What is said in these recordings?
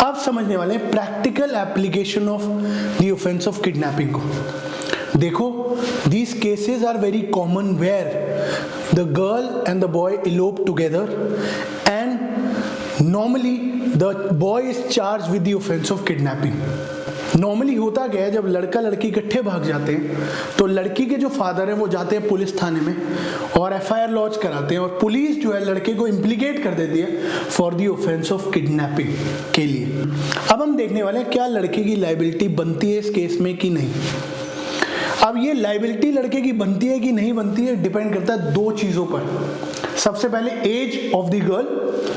अब समझने वाले हैं practical application of the offence of kidnapping को। देखो, these cases are very common where the girl and the boy elope together and normally the boy is charged with the offense of kidnapping. Normally होता क्या है, जब लड़का लड़की इकट्ठे भाग जाते हैं तो लड़की के जो फादर हैं वो जाते हैं पुलिस थाने में और एफआईआर लॉन्च कराते हैं और पुलिस जो है लड़के को इम्प्लीकेट कर देती है for the offence of kidnapping के लिए। अब हम देखने वाले हैं क्या लड़के की लायबिलिटी बनती है इस केस में कि नहीं। अब ये लायबिलिटी लड़के की बनती है कि नहीं बनती है डिपेंड करता है दो चीजों पर। सबसे पहले age of the girl,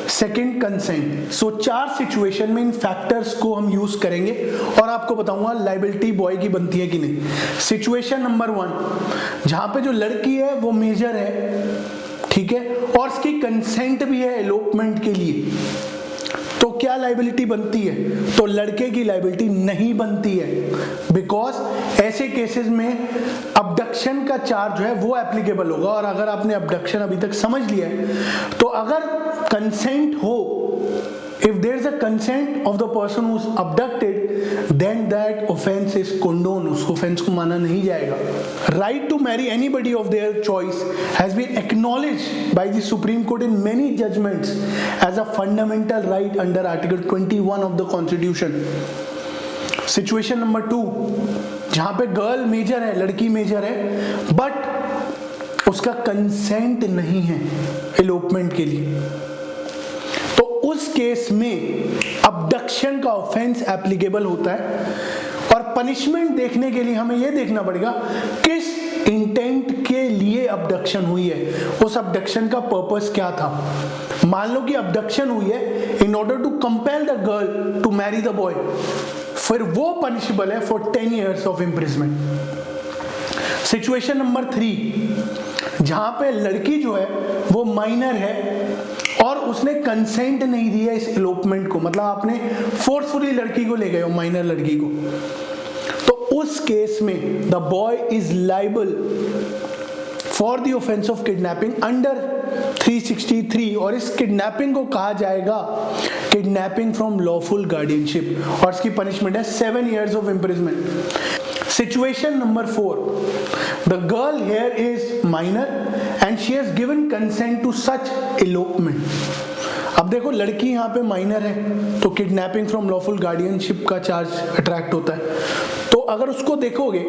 second consent. So 4 situation में इन फैक्टर्स को हम यूज करेंगे और आपको बताऊंगा लायबिलिटी बॉय की बनती है कि नहीं। सिचुएशन नंबर 1, जहां पे जो लड़की है वो मेजर है, ठीक है, और उसकी कंसेंट भी है एलोपमेंट के लिए, तो क्या लायबिलिटी बनती है? तो लड़के की लायबिलिटी नहीं बनती है, बिकॉज ऐसे केसेस में अबडक्शन का चार्ज जो है वो एप्लीकेबल होगा। और अगर आपने अबडक्शन अभी तक समझ लिया है तो अगर कंसेंट हो, if there is a consent of the person who's abducted, then that offense is condoned, उस offense को माना नहीं जाएगा। Right to marry anybody of their choice has been acknowledged by the Supreme Court in many judgments as a fundamental right under Article 21 of the Constitution. Situation number 2, जहाँ पे girl major है, लड़की major है, but उसका consent नहीं है एलोपमेंट के लिए, उस केस में अबडक्शन का ऑफेंस एप्लीकेबल होता है। और पनिशमेंट देखने के लिए हमें यह देखना पड़ेगा किस इंटेंट के लिए अबडक्शन हुई है, उस अबडक्शन का पर्पस क्या था। मान लो कि अबडक्शन हुई है in order to compel the girl to marry the boy, फिर वो पनिशेबल है for 10 years of imprisonment. Situation number 3, जहां पे लड़की जो है वो माइनर है और उसने कंसेंट नहीं दिया इस एलोपमेंट को, मतलब आपने फोर्सफुली लड़की को ले गए हो, माइनर लड़की को, तो उस केस में the boy is liable for the offence of kidnapping under 363 और इस किडनैपिंग को कहा जाएगा किडनैपिंग फ्रॉम लॉफुल गार्डियनशिप और इसकी पनिशमेंट है 7 years of imprisonment. Situation number 4, the girl here is minor and she has given consent to such elopement. अब देखो, लड़की यहाँ पे माइनर है तो किडनैपिंग फ्रॉम लॉफुल गार्डियनशिप का चार्ज अट्रैक्ट होता है। तो अगर उसको देखोगे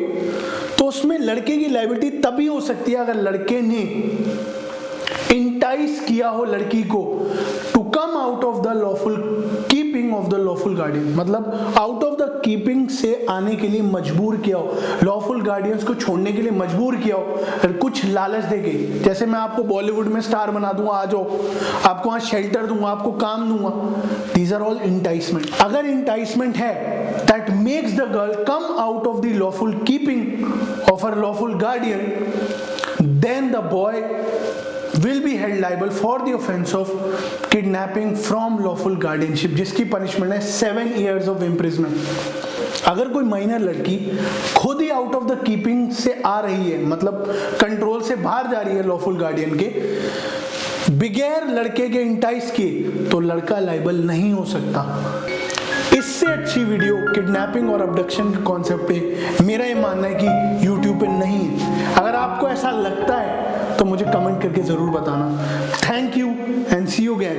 तो उसमें लड़के की लायबिलिटी तभी हो सकती है अगर लड़के ने इंटाइस किया हो लड़की को to come out of the lawful keeping of the lawful guardian, मतलब आउट ऑफ द कीपिंग से आने के लिए मजबूर किया हो, लॉफुल गार्डियंस को छोड़ने के लिए मजबूर किया हो, कुछ लालच देके, जैसे मैं आपको बॉलीवुड में स्टार बना दूंगा, आ जाओ, आपको वहां शेल्टर दूंगा, आपको काम दूंगा, दीज आर ऑल इंटाइसमेंट। अगर इंटाइसमेंट है that makes the girl come out of the lawful keeping of her lawful guardian, then the boy will be held liable for the offense of kidnapping from lawful guardianship, जिसकी punishment है 7 years of imprisonment। अगर कोई minor लड़की खुद ही out of the keeping से आ रही है, मतलब कंट्रोल से बाहर जा रही है लॉफुल गार्डियन के, बगैर लड़के के इंटाइस किए, तो लड़का लायबल नहीं हो सकता। इससे अच्छी वीडियो किडनैपिंग और अबडक्शन के कॉन्सेप्ट पे मेरा ये मानना है कि YouTube पे नहीं है। अगर आपको ऐसा लगता है तो मुझे कमेंट करके जरूर बताना। Thank you and see you again.